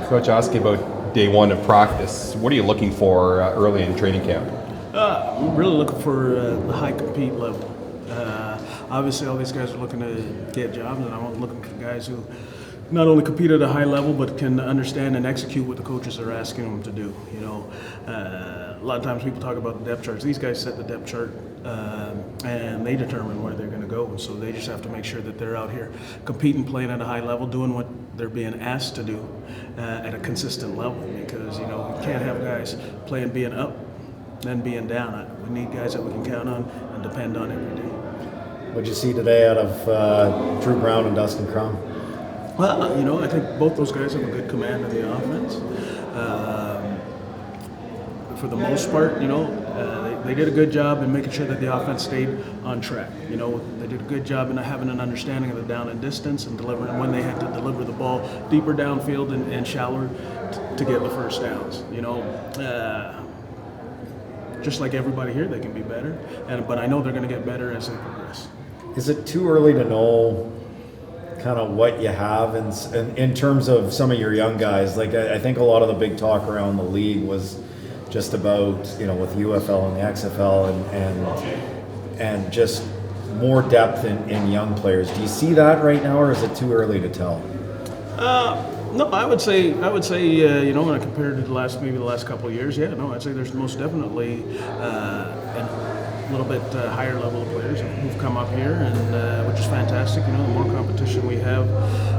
Coach, ask you about day one of practice. What are you looking for early in training camp? I'm really looking for the high compete level. Obviously, all these guys are looking to get jobs, and I'm looking for guys who not only compete at a high level, but can understand and execute what the coaches are asking them to do. You know, a lot of times people talk about the depth charts. These guys set the depth chart, and they determine where they're going to go. And so they just have to make sure that they're out here competing, playing at a high level, doing what they're being asked to do at a consistent level. Because, you know, we can't have guys playing being up, then being down. We need guys that we can count on and depend on every day. What'd you see today out of Drew Brown and Dustin Crum? Well, you know, I think both those guys have a good command of the offense. For the most part, you know, they did a good job in making sure that the offense stayed on track. You know, they did a good job in having an understanding of the down and distance and delivering when they had to deliver the ball deeper downfield and shallower to get the first downs. You know, just like everybody here, they can be better. But I know they're going to get better as they progress. Is it too early to know kind of what you have in terms of some of your young guys? Like I think a lot of the big talk around the league was just about, you know, with UFL and the XFL and just more depth in young players. Do you see that right now, or is it too early to tell? No, I would say you know, when I compare it to the last couple of years, yeah, no, I'd say there's most definitely a little bit higher level of players who've come up here, and which is fantastic. You know, the more competition we have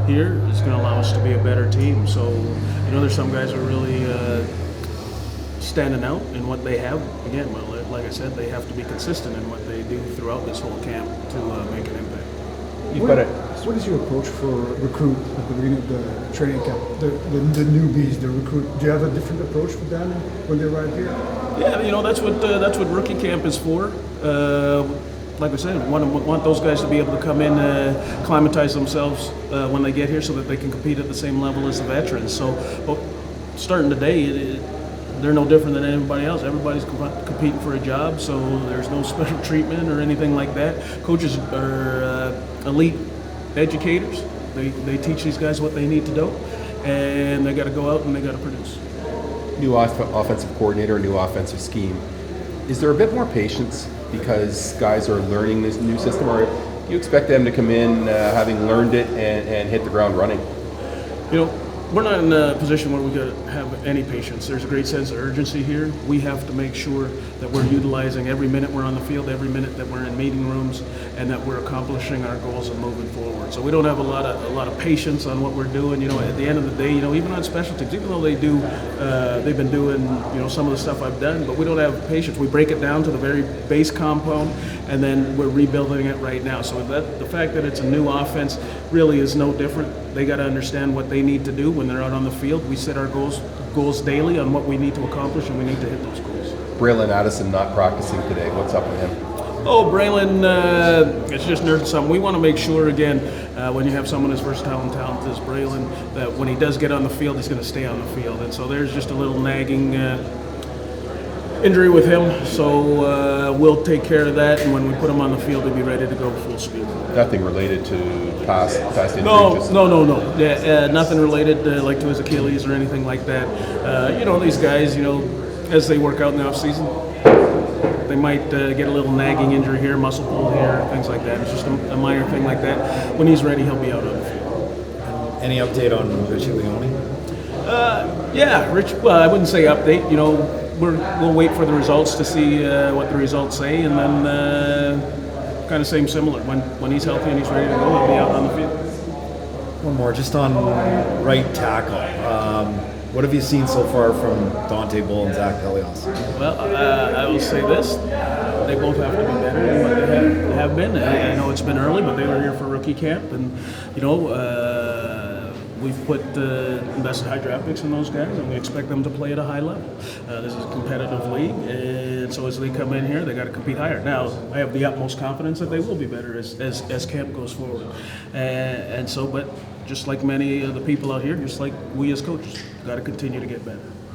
here is going to allow us to be a better team. So, you know, there's some guys who are really standing out in what they have. Again, well, like I said, they have to be consistent in what they do throughout this whole camp to make an impact. What is your approach for recruit at the beginning of the training camp? The newbies, the recruit. Do you have a different approach for them when they arrive here? Yeah, you know, that's what rookie camp is for. Like I said, want those guys to be able to come in, acclimatize themselves when they get here, so that they can compete at the same level as the veterans. So, starting today, they're no different than anybody else. Everybody's competing for a job, so there's no special treatment or anything like that. Coaches are elite educators. They teach these guys what they need to do, and they got to go out and they got to produce. New offensive coordinator, new offensive scheme. Is there a bit more patience because guys are learning this new system, or do you expect them to come in having learned it and hit the ground running? You know, we're not in a position where we got to have any patience. There's a great sense of urgency here. We have to make sure that we're utilizing every minute we're on the field, every minute that we're in meeting rooms, and that we're accomplishing our goals and moving forward. So we don't have a lot of patience on what we're doing. You know, at the end of the day, you know, even on special teams, even though they've been doing, you know, some of the stuff I've done, but we don't have patience. We break it down to the very base compound, and then we're rebuilding it right now. So the fact that it's a new offense really is no different. They got to understand what they need to do when they're out on the field. We set our goals daily on what we need to accomplish, and we need to hit those goals. Braylon Addison not practicing today. What's up with him? Oh, Braylon, it's just nerd something. We want to make sure, again, when you have someone as versatile and talented as Braylon, that when he does get on the field, he's going to stay on the field. And so there's just a little nagging injury with him. So we'll take care of that, and when we put him on the field, he'll be ready to go full speed. Nothing related to past injuries? No. Yeah, nothing related like to his Achilles or anything like that. You know, these guys, you know, as they work out in the off season, they might get a little nagging injury here, muscle pull here, things like that. It's just a minor thing like that. When he's ready, he'll be out on the field. Any update on Richie Leone? Yeah, Rich. Well, I wouldn't say update. You know, we'll wait for the results to see what the results say, and then kind of similar. When he's healthy and he's ready to go, he'll be out on the field. One more, just on right tackle. What have you seen so far from Dante Bull and Zach Elias? Well, I will say this. They both have to be better than what they have been. I know it's been early, but they were here for rookie camp. And, you know, we've put invested high draft picks in those guys, and we expect them to play at a high level. This is a competitive league, and so as they come in here, they got to compete higher. Now, I have the utmost confidence that they will be better as camp goes forward. And so, but just like many of the people out here, just like we as coaches, got to continue to get better.